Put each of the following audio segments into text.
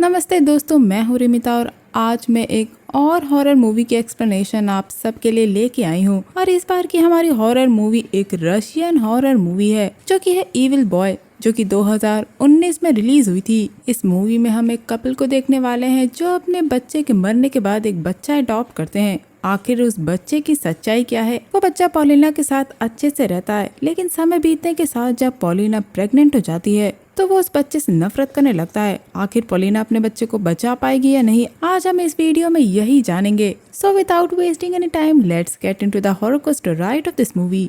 नमस्ते दोस्तों, मैं हूँ रिमिता और आज मैं एक और हॉरर मूवी की एक्सप्लेनेशन आप सबके लिए लेके आई हूँ। और इस बार की हमारी हॉरर मूवी एक रशियन हॉरर मूवी है जो कि है इविल बॉय, जो कि 2019 में रिलीज हुई थी। इस मूवी में हम एक कपल को देखने वाले हैं जो अपने बच्चे के मरने के बाद एक बच्चा अडॉप्ट करते हैं। आखिर उस बच्चे की सच्चाई क्या है? वो बच्चा पॉलिना के साथ अच्छे से रहता है, लेकिन समय बीतने के साथ जब पॉलिना प्रेग्नेंट हो जाती है तो वो उस बच्चे से नफरत करने लगता है। आखिर पॉलिना अपने बच्चे को बचा पाएगी या नहीं, आज हम इस वीडियो में यही जानेंगे। So without wasting any time, let's get into the horror coaster ride of this movie.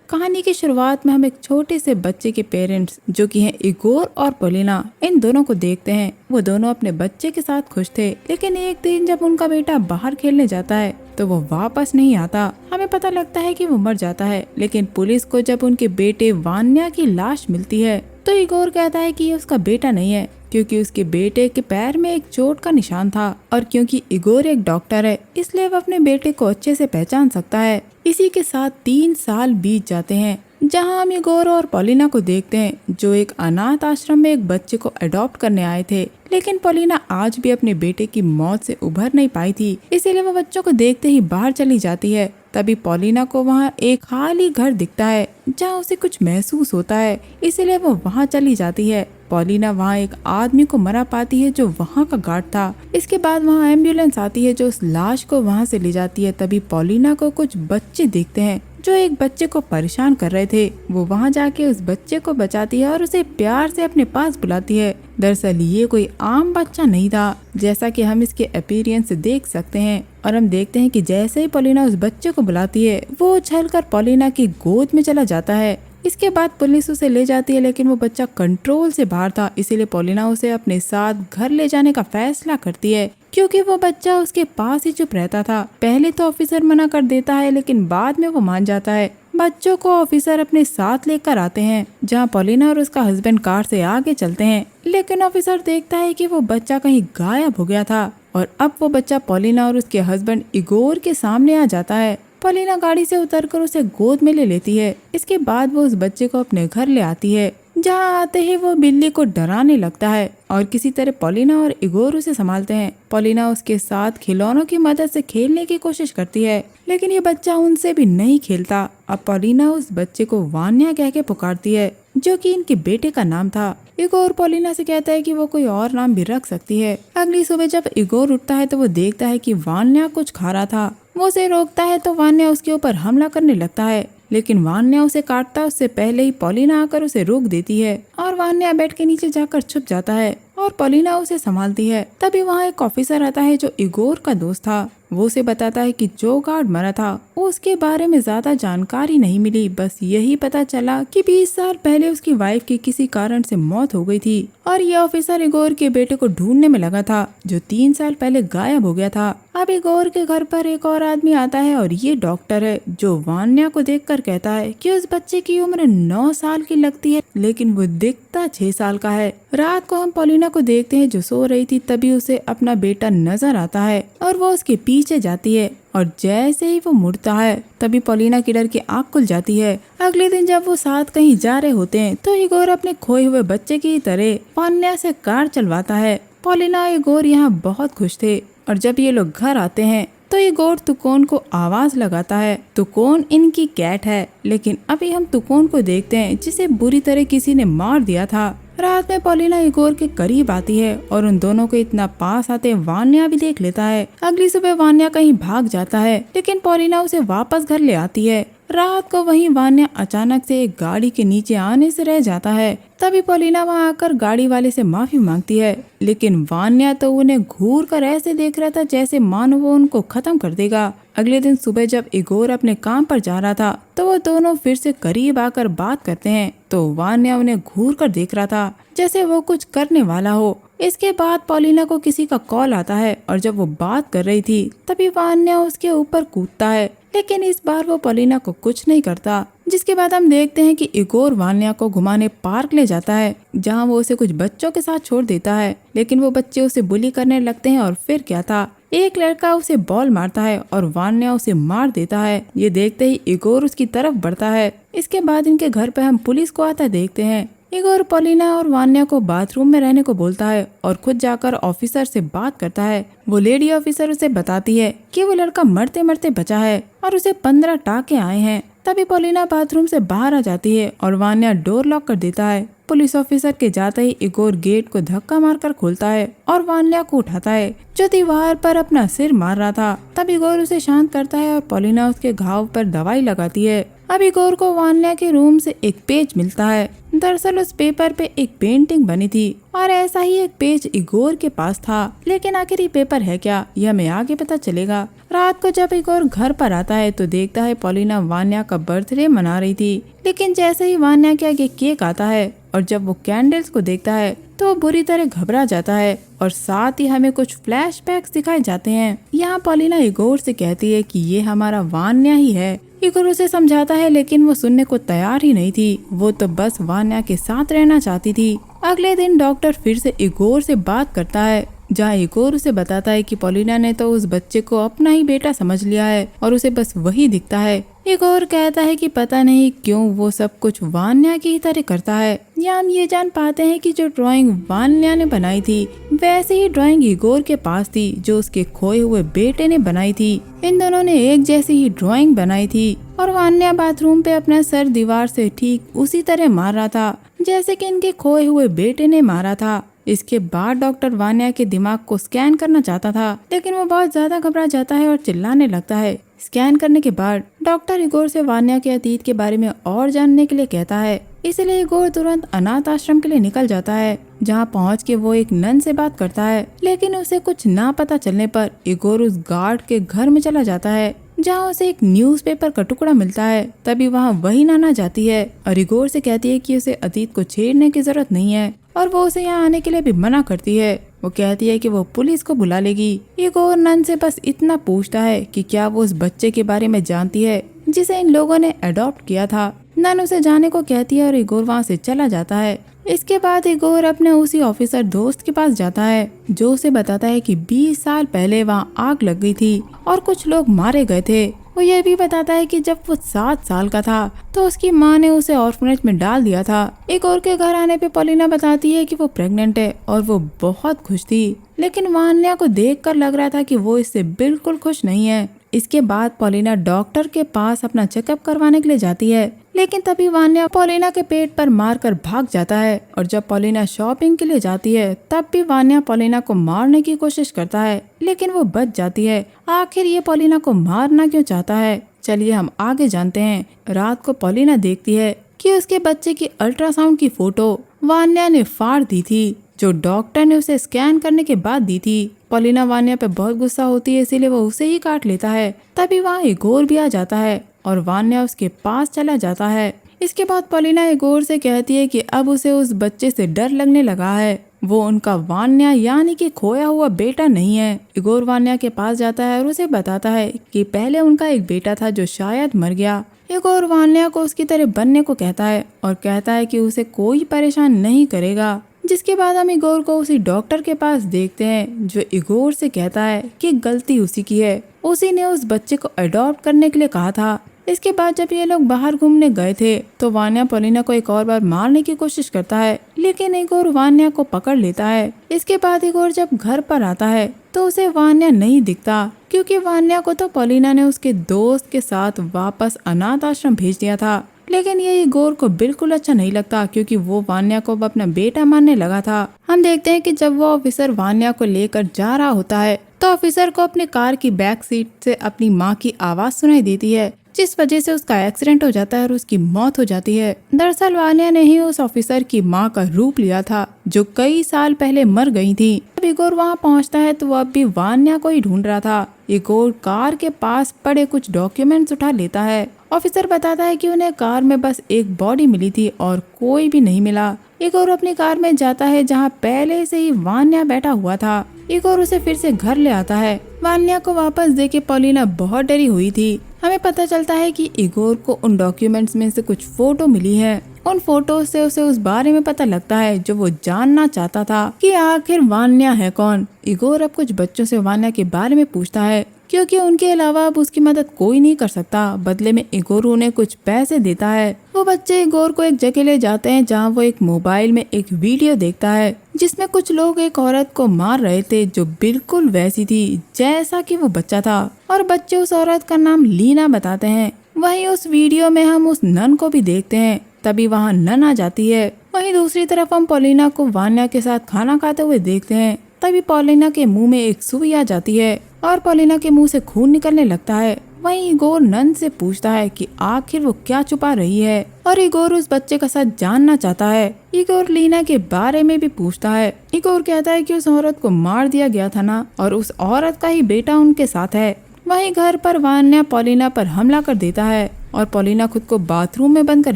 कहानी की शुरुआत में हम एक छोटे से बच्चे के पेरेंट्स जो कि हैं इगोर और पॉलिना, इन दोनों को देखते हैं। वो दोनों अपने बच्चे के साथ खुश थे, लेकिन एक दिन जब उनका बेटा बाहर खेलने जाता है तो वो वापस नहीं आता। हमें पता लगता है कि वो मर जाता है, लेकिन पुलिस को जब उनके बेटे वान्या की लाश मिलती है तो इगोर कहता है कि ये उसका बेटा नहीं है, क्योंकि उसके बेटे के पैर में एक चोट का निशान था और क्योंकि इगोर एक डॉक्टर है इसलिए वो अपने बेटे को अच्छे से पहचान सकता है। इसी के साथ 3 साल बीत जाते हैं, जहां हम इगोर और पॉलिना को देखते हैं जो एक अनाथ आश्रम में एक बच्चे को अडॉप्ट करने आए थे। लेकिन पॉलिना आज भी अपने बेटे की मौत से उभर नहीं पाई थी, इसीलिए वो बच्चों को देखते ही बाहर चली जाती है। तभी पॉलिना को वहाँ एक खाली घर दिखता है जहाँ उसे कुछ महसूस होता है, इसीलिए वो वहाँ चली जाती है। पॉलिना वहाँ एक आदमी को मरा पाती है जो वहाँ का गार्ड था। इसके बाद वहाँ एम्बुलेंस आती है जो उस लाश को वहाँ से ले जाती है। तभी पॉलिना को कुछ बच्चे दिखते हैं जो एक बच्चे को परेशान कर रहे थे। वो वहाँ जाके उस बच्चे को बचाती है और उसे प्यार से अपने पास बुलाती है। दरअसल ये कोई आम बच्चा नहीं था, जैसा कि हम इसके अपीयरेंस से देख सकते हैं। और हम देखते हैं कि जैसे ही पॉलिना उस बच्चे को बुलाती है वो उछलकर पॉलिना की गोद में चला जाता है। इसके बाद पुलिस उसे ले जाती है, लेकिन वो बच्चा कंट्रोल से बाहर था, इसीलिए पॉलिना उसे अपने साथ घर ले जाने का फैसला करती है, क्योंकि वो बच्चा उसके पास ही चुप रहता था। पहले तो ऑफिसर मना कर देता है, लेकिन बाद में वो मान जाता है। बच्चों को ऑफिसर अपने साथ लेकर आते हैं, जहां पॉलिना और उसका हस्बैंड कार से आगे चलते हैं। लेकिन ऑफिसर देखता है कि वो बच्चा कहीं गायब हो गया था और अब वो बच्चा पॉलिना और उसके हस्बैंड इगोर के सामने आ जाता है। पॉलिना गाड़ी से उतरकर उसे गोद में ले लेती है। इसके बाद वो उस बच्चे को अपने घर ले आती है, जहाँ आते ही वो बिल्ली को डराने लगता है और किसी तरह पॉलिना और इगोर उसे संभालते हैं। पॉलिना उसके साथ खिलौनों की मदद से खेलने की कोशिश करती है, लेकिन ये बच्चा उनसे भी नहीं खेलता। अब पॉलिना उस बच्चे को वान्या कह के पुकारती है, जो कि इनके बेटे का नाम था। इगोर पॉलिना से कहता है कि वो कोई और नाम भी रख सकती है। अगली सुबह जब इगोर उठता है तो वो देखता है कि वान्या कुछ खा रहा था। वो उसे रोकता है तो वान्या उसके ऊपर हमला करने लगता है, लेकिन वान्या उसे काटता उससे पहले ही पॉलिना आकर उसे रोक देती है और वान्या बेड के नीचे जाकर छुप जाता है और पॉलिना उसे संभालती है। तभी वहाँ एक ऑफिसर आता है जो इगोर का दोस्त था। वो उसे बताता है कि जो गार्ड मरा था उसके बारे में ज्यादा जानकारी नहीं मिली, बस यही पता चला कि 20 साल पहले उसकी वाइफ की किसी कारण से मौत हो गई थी और ये ऑफिसर इगोर के बेटे को ढूंढने में लगा था जो 3 साल पहले गायब हो गया था। अब इगोर के घर पर एक और आदमी आता है और ये डॉक्टर है जो वान्या को देखकर कहता है कि उस बच्चे की उम्र 9 साल की लगती है, लेकिन वो दिखता 6 साल का है। रात को हम पॉलिना को देखते हैं जो सो रही थी, तभी उसे अपना बेटा नजर आता है और वो उसके पीछे जाती है और जैसे ही वो मुड़ता है तभी पॉलिना की डर की आँख खुल जाती है। अगले दिन जब वो साथ कहीं जा रहे होते हैं तो इगोर अपने खोए हुए बच्चे की तरह वान्या से कार चलवाता है। पॉलिना और इगोर यहाँ बहुत खुश थे और जब ये लोग घर आते हैं तो इगोर तुकोन को आवाज लगाता है। तुकोन इनकी कैट है, लेकिन अभी हम तुकोन को देखते हैं जिसे बुरी तरह किसी ने मार दिया था। रात में पॉलिना इगोर के करीब आती है और उन दोनों को इतना पास आते वान्या भी देख लेता है। अगली सुबह वान्या कहीं भाग जाता है, लेकिन पॉलिना उसे वापस घर ले आती है। रात को वहीं वान्या अचानक से एक गाड़ी के नीचे आने से रह जाता है। तभी पॉलिना वहां आकर गाड़ी वाले से माफी मांगती है, लेकिन वान्या तो उन्हें घूर कर ऐसे देख रहा था जैसे मानो वो उनको खत्म कर देगा। अगले दिन सुबह जब इगोर अपने काम पर जा रहा था तो वो दोनों फिर से करीब आकर बात करते हैं, तो वान्या उन्हें घूर कर देख रहा था जैसे वो कुछ करने वाला हो। इसके बाद पॉलिना को किसी का कॉल आता है और जब वो बात कर रही थी तभी वान्या उसके ऊपर कूदता है, लेकिन इस बार वो पॉलिना को कुछ नहीं करता। जिसके बाद हम देखते हैं कि इगोर वान्या को घुमाने पार्क ले जाता है, जहां वो उसे कुछ बच्चों के साथ छोड़ देता है, लेकिन वो बच्चे उसे बुली करने लगते हैं और फिर क्या था, एक लड़का उसे बॉल मारता है और वान्या उसे मार देता है। ये देखते ही इगोर उसकी तरफ बढ़ता है इसके बाद इनके घर पे हम पुलिस को आता देखते हैं। इगोर पॉलिना और वान्या को बाथरूम में रहने को बोलता है और खुद जाकर ऑफिसर से बात करता है। वो लेडी ऑफिसर उसे बताती है कि वो लड़का मरते मरते बचा है और उसे 15 टाके आए हैं। तभी पॉलिना बाथरूम से बाहर आ जाती है और वान्या डोर लॉक कर देता है। पुलिस ऑफिसर के जाते ही इगोर गेट को धक्का मारकर खोलता है और वान्या को उठाता है जो दीवार पर अपना सिर मार रहा था। तब इगोर उसे शांत करता है और पॉलिना उसके घाव पर दवाई लगाती है। अब इगोर को वान्या के रूम से एक पेज मिलता है। दरअसल उस पेपर पे एक पेंटिंग बनी थी और ऐसा ही एक पेज इगोर के पास था। लेकिन आखिर ये पेपर है क्या, यह हमें आगे पता चलेगा। रात को जब इगोर घर पर आता है तो देखता है पॉलिना वान्या का बर्थडे मना रही थी। लेकिन जैसे ही वान्या के आगे केक आता है और जब वो कैंडल्स को देखता है तो वो बुरी तरह घबरा जाता है और साथ ही हमें कुछ फ्लैशबैक्स दिखाए जाते हैं। यहाँ पॉलिना इगोर से कहती है कि ये हमारा वान्या ही है। इगोर उसे समझाता है लेकिन वो सुनने को तैयार ही नहीं थी। वो तो बस वान्या के साथ रहना चाहती थी। अगले दिन डॉक्टर फिर से इगोर से बात करता है जहाँ इगोर उसे बताता है कि पॉलिना ने तो उस बच्चे को अपना ही बेटा समझ लिया है और उसे बस वही दिखता है। इगोर कहता है कि पता नहीं क्यों वो सब कुछ वान्या की ही तरह करता है। या हम ये जान पाते हैं कि जो ड्राइंग वान्या ने बनाई थी वैसे ही ड्राइंग इगोर के पास थी जो उसके खोए हुए बेटे ने बनाई थी। इन दोनों ने एक जैसी ही ड्राइंग बनाई थी और वान्या बाथरूम पे अपना सर दीवार से ठीक उसी तरह मार रहा था जैसे कि इनके खोए हुए बेटे ने मारा था। इसके बाद डॉक्टर वान्या के दिमाग को स्कैन करना चाहता था लेकिन वो बहुत ज्यादा घबरा जाता है और चिल्लाने लगता है। स्कैन करने के बाद डॉक्टर इगोर से वान्या के अतीत के बारे में और जानने के लिए कहता है। इसलिए इगोर तुरंत अनाथ आश्रम के लिए निकल जाता है जहाँ पहुँच के वो एक नन से बात करता है। लेकिन उसे कुछ ना पता चलने पर इगोर उस गार्ड के घर में चला जाता है जहाँ उसे एक न्यूज़पेपर का टुकड़ा मिलता है। तभी वहाँ वही नाना जाती है और इगोर से कहती है कि उसे अतीत को छेड़ने की जरूरत नहीं है और वो उसे यहाँ आने के लिए भी मना करती है। वो कहती है कि वो पुलिस को बुला लेगी। इगोर नन से बस इतना पूछता है कि क्या वो उस बच्चे के बारे में जानती है जिसे इन लोगों ने अडॉप्ट किया था। नन उसे जाने को कहती है और इगोर वहाँ से चला जाता है। इसके बाद इगोर अपने उसी ऑफिसर दोस्त के पास जाता है जो उसे बताता है कि 20 साल पहले वहाँ आग लग गई थी और कुछ लोग मारे गए थे। वो ये भी बताता है कि जब वो 7 साल का था तो उसकी माँ ने उसे ऑर्फनेज में डाल दिया था। इगोर के घर आने पे पॉलिना बताती है कि वो प्रेग्नेंट है और वो बहुत खुश थी। लेकिन वान्या को देखकर लग रहा था कि वो इससे बिल्कुल खुश नहीं है। इसके बाद पॉलिना डॉक्टर के पास अपना चेकअप करवाने के लिए जाती है लेकिन तभी वान्या पॉलिना के पेट पर मारकर भाग जाता है और जब पॉलिना शॉपिंग के लिए जाती है तब भी वान्या पॉलिना को मारने की कोशिश करता है लेकिन वो बच जाती है। आखिर ये पॉलिना को मारना क्यों चाहता है, चलिए हम आगे जानते हैं। रात को पॉलिना देखती है कि उसके बच्चे की अल्ट्रासाउंड की फोटो वान्या ने फाड़ दी थी जो डॉक्टर ने उसे स्कैन करने के बाद दी थी। पॉलिना वान्या पे बहुत गुस्सा होती है इसीलिए वो उसे ही काट लेता है। तभी वहाँ इगोर भी आ जाता है और वान्या उसके पास चला जाता है। इसके बाद पॉलिना इगोर से कहती है कि अब उसे उस बच्चे से डर लगने लगा है। वो उनका वान्या यानी कि खोया हुआ बेटा नहीं है। इगोर वान्या के पास जाता है और उसे बताता है कि पहले उनका एक बेटा था जो शायद मर गया। इगोर वान्या को उसकी तरह बनने को कहता है और कहता है कि उसे कोई परेशान नहीं करेगा। जिसके बाद हम इगोर को उसी डॉक्टर के पास देखते हैं जो इगोर से कहता है कि गलती उसी की है, उसी ने उस बच्चे को अडॉप्ट करने के लिए कहा था। इसके बाद जब ये लोग बाहर घूमने गए थे तो वान्या पॉलिना को एक और बार मारने की कोशिश करता है लेकिन इगोर वान्या को पकड़ लेता है। इसके बाद इगोर जब घर पर आता है तो उसे वान्या नहीं दिखता क्योंकि वान्या को तो पॉलिना ने उसके दोस्त के साथ वापस अनाथ आश्रम भेज दिया था। लेकिन ये इगोर को बिल्कुल अच्छा नहीं लगता क्योंकि वो वान्या को अपना बेटा मानने लगा था। हम देखते हैं कि जब वो ऑफिसर वान्या को लेकर जा रहा होता है तो ऑफिसर को अपने कार की बैक सीट से अपनी माँ की आवाज सुनाई देती है जिस वजह से उसका एक्सीडेंट हो जाता है और उसकी मौत हो जाती है। दरअसल वान्या ने ही उस ऑफिसर की माँ का रूप लिया था जो कई साल पहले मर गई थी। जब इगोर वहाँ पहुँचता है तो वो अब भी वान्या को ही ढूंढ रहा था। इगोर कार के पास पड़े कुछ डॉक्यूमेंट्स उठा लेता है। ऑफिसर बताता है कि उन्हें कार में बस एक बॉडी मिली थी और कोई भी नहीं मिला। इगोर अपनी कार में जाता है जहाँ पहले से ही वान्या बैठा हुआ था। इगोर उसे फिर से घर ले आता है। वान्या को वापस देके पॉलिना बहुत डरी हुई थी। हमें पता चलता है कि इगोर को उन डॉक्यूमेंट्स में से कुछ फोटो मिली है। उन फोटो से उसे उस बारे में पता लगता है जो वो जानना चाहता था कि आखिर वान्या है कौन। इगोर अब कुछ बच्चों से वान्या के बारे में पूछता है क्योंकि उनके अलावा अब उसकी मदद कोई नहीं कर सकता। बदले में इगोर उन्हें कुछ पैसे देता है। वो बच्चे इगोर को एक जगह ले जाते हैं जहाँ वो एक मोबाइल में एक वीडियो देखता है जिसमें कुछ लोग एक औरत को मार रहे थे जो बिल्कुल वैसी थी जैसा कि वो बच्चा था, और बच्चे उस औरत का नाम लीना बताते हैं। वहीं उस वीडियो में हम उस नन को भी देखते हैं। तभी वहाँ नन आ जाती है। वहीं दूसरी तरफ हम पॉलिना को वान्या के साथ खाना खाते हुए देखते हैं। तभी पॉलिना के मुंह में एक सुई आ जाती है और पॉलिना के मुंह से खून निकलने लगता है। वहीं इगोर नन से पूछता है कि आखिर वो क्या छुपा रही है, और इगोर उस बच्चे का सच जानना चाहता है। इगोर लीना के बारे में भी पूछता है। इगोर कहता है कि उस औरत को मार दिया गया था ना, और उस औरत का ही बेटा उनके साथ है। वहीं घर पर वान्या पॉलिना पर हमला कर देता है और पॉलिना खुद को बाथरूम में बंद कर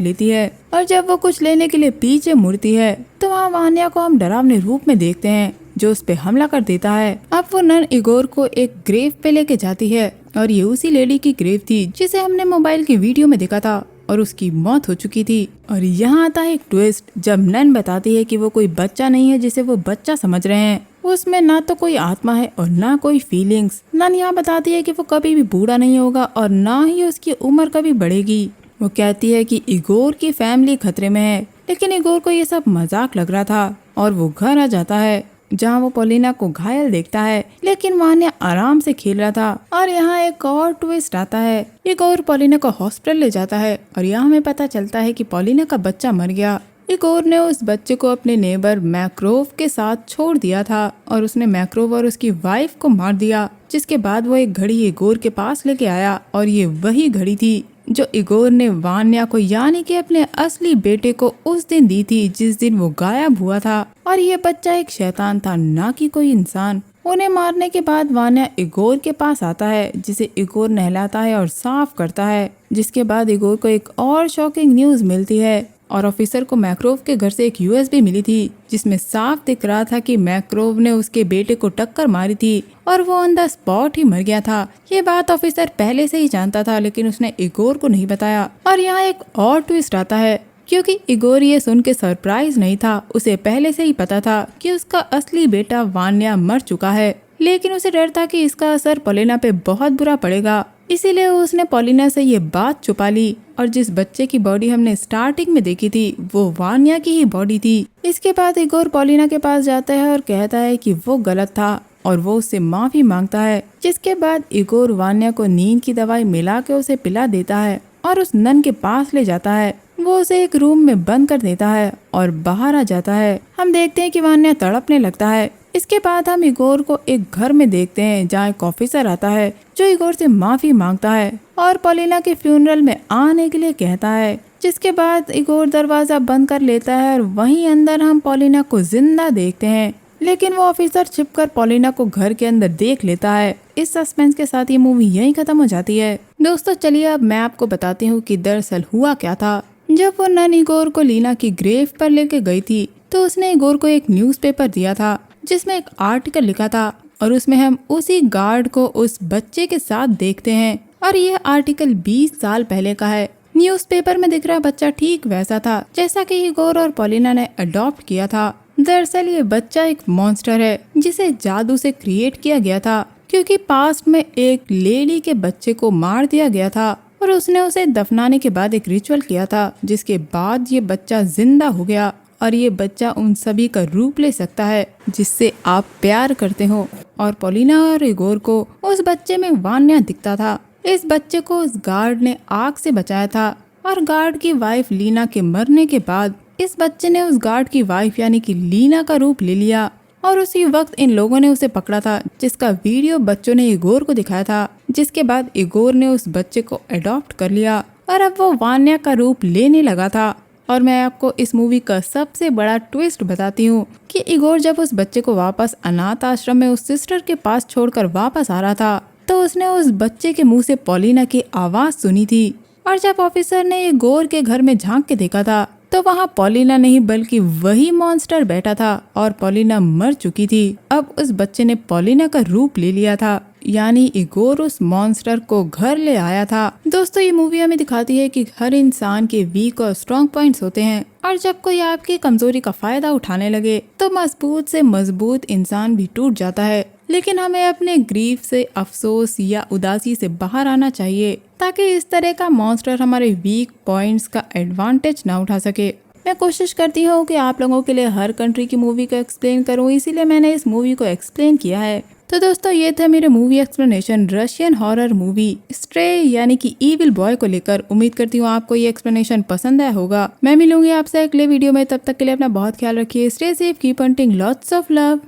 लेती है। और जब वो कुछ लेने के लिए पीछे मुड़ती है तो वहाँ वान्या को हम डरावने रूप में देखते हैं जो उस पे हमला कर देता है। अब वो नन इगोर को एक ग्रेव पे लेके जाती है, और ये उसी लेडी की ग्रेव थी जिसे हमने मोबाइल की वीडियो में देखा था, और उसकी मौत हो चुकी थी। और यहाँ आता है एक ट्विस्ट जब नन बताती है कि वो कोई बच्चा नहीं है जिसे वो बच्चा समझ रहे हैं। उसमें ना तो कोई आत्मा है और ना कोई फीलिंग्स। नन यहाँ बताती है कि वो कभी भी बूढ़ा नहीं होगा और ना ही उसकी उम्र कभी बढ़ेगी। वो कहती है कि इगोर की फैमिली खतरे में है, लेकिन इगोर को ये सब मजाक लग रहा था और वो घर आ जाता है जहाँ वो पॉलिना को घायल देखता है, लेकिन वान्या आराम से खेल रहा था। और यहाँ एक और ट्विस्ट आता है। इगोर पॉलिना को हॉस्पिटल ले जाता है और यहाँ हमें पता चलता है कि पॉलिना का बच्चा मर गया। इगोर ने उस बच्चे को अपने नेबर मैक्रोव के साथ छोड़ दिया था और उसने मैक्रोव और उसकी वाइफ को मार दिया, जिसके बाद वो एक घड़ी इगोर के पास लेके आया, और ये वही घड़ी थी जो इगोर ने वान्या को यानी कि अपने असली बेटे को उस दिन दी थी जिस दिन वो गायब हुआ था। और ये बच्चा एक शैतान था, ना कि कोई इंसान। उन्हें मारने के बाद वान्या इगोर के पास आता है जिसे इगोर नहलाता है और साफ करता है, जिसके बाद इगोर को एक और शॉकिंग न्यूज मिलती है। और ऑफिसर को मैक्रोव के घर से एक यूएसबी मिली थी जिसमें साफ दिख रहा था कि मैक्रोव ने उसके बेटे को टक्कर मारी थी और वो ऑन द स्पॉट ही मर गया था। ये बात ऑफिसर पहले से ही जानता था, लेकिन उसने इगोर को नहीं बताया। और यहाँ एक और ट्विस्ट आता है, क्योंकि इगोर ये सुन के सरप्राइज नहीं था। उसे पहले से ही पता था कि उसका असली बेटा वान्या मर चुका है, लेकिन उसे डर था कि इसका असर पॉलिना पे बहुत बुरा पड़ेगा, इसीलिए उसने पॉलिना से ये बात छुपा ली। और जिस बच्चे की बॉडी हमने स्टार्टिंग में देखी थी वो वान्या की ही बॉडी थी। इसके बाद इगोर पॉलिना के पास जाता है और कहता है कि वो गलत था और वो उससे माफी मांगता है, जिसके बाद इगोर वान्या को नींद की दवाई मिला के उसे पिला देता है और उस नन के पास ले जाता है। वो उसे एक रूम में बंद कर देता है और बाहर आ जाता है। हम देखते हैं कि वान्या तड़पने लगता है। इसके बाद हम इगोर को एक घर में देखते हैं जहाँ एक ऑफिसर आता है जो इगोर से माफी मांगता है और पॉलिना के फ्यूनरल में आने के लिए कहता है, जिसके बाद इगोर दरवाजा बंद कर लेता है और वहीं अंदर हम पॉलिना को जिंदा देखते हैं, लेकिन वो ऑफिसर छिपकर पॉलिना को घर के अंदर देख लेता है। इस सस्पेंस के साथ ये मूवी यहीं खत्म हो जाती है। दोस्तों चलिए अब मैं आपको बताती हूँ कि दरअसल हुआ क्या था। जब वो नन इगोर को लीना की ग्रेव पर लेके गई थी तो उसने इगोर को एक न्यूज़पेपर दिया था जिसमें एक आर्टिकल लिखा था और उसमें हम उसी गार्ड को उस बच्चे के साथ देखते हैं। और यह आर्टिकल 20 साल पहले का है। न्यूज़पेपर में दिख रहा बच्चा ठीक वैसा था जैसा कि इगोर और पॉलिना ने अडॉप्ट किया था। दरअसल ये बच्चा एक मॉन्स्टर है जिसे जादू से क्रिएट किया गया था, क्योंकि पास्ट में एक लेडी के बच्चे को मार दिया गया था और उसने उसे दफनाने के बाद एक रिचुअल किया था, जिसके बाद ये बच्चा जिंदा हो गया। और ये बच्चा उन सभी का रूप ले सकता है जिससे आप प्यार करते हो। और पॉलिना और इगोर को उस बच्चे में वान्या दिखता था। इस बच्चे को उस गार्ड ने आग से बचाया था और गार्ड की वाइफ लीना के मरने के बाद इस बच्चे ने उस गार्ड की वाइफ यानी कि लीना का रूप ले लिया और उसी वक्त इन लोगों ने उसे पकड़ा था, जिसका वीडियो बच्चों ने इगोर को दिखाया था। जिसके बाद इगोर ने उस बच्चे को अडॉप्ट कर लिया और अब वो वान्या का रूप लेने लगा था। और मैं आपको इस मूवी का सबसे बड़ा ट्विस्ट बताती हूँ कि इगोर जब उस बच्चे को वापस अनाथ आश्रम में उस सिस्टर के पास छोड़कर वापस आ रहा था तो उसने उस बच्चे के मुंह से पॉलिना की आवाज सुनी थी। और जब ऑफिसर ने इगोर के घर में झांक के देखा था तो वहाँ पॉलिना नहीं बल्कि वही मॉन्स्टर बैठा था और पॉलिना मर चुकी थी। अब उस बच्चे ने पॉलिना का रूप ले लिया था, यानी इगोर उस मॉन्स्टर को घर ले आया था। दोस्तों ये मूवी हमें दिखाती है कि हर इंसान के वीक और स्ट्रॉन्ग पॉइंट्स होते हैं और जब कोई आपकी कमजोरी का फायदा उठाने लगे तो मजबूत से मजबूत इंसान भी टूट जाता है। लेकिन हमें अपने ग्रीफ से, अफसोस या उदासी से बाहर आना चाहिए ताकि इस तरह का मॉन्स्टर हमारे वीक पॉइंट्स का एडवांटेज ना उठा सके। मैं कोशिश करती हूँ कि आप लोगों के लिए हर कंट्री की मूवी को एक्सप्लेन करूँ, इसीलिए मैंने इस मूवी को एक्सप्लेन किया है। तो दोस्तों ये थे मेरे movie explanation Russian horror movie stray यानी कि इविल बॉय को लेकर। उम्मीद करती हूँ आपको ये एक्सप्लेनेशन पसंद आया होगा। मैं मिलूंगी आपसे अगले वीडियो में, तब तक के लिए अपना बहुत ख्याल रखिए। Stay safe, keep hunting, lots of love.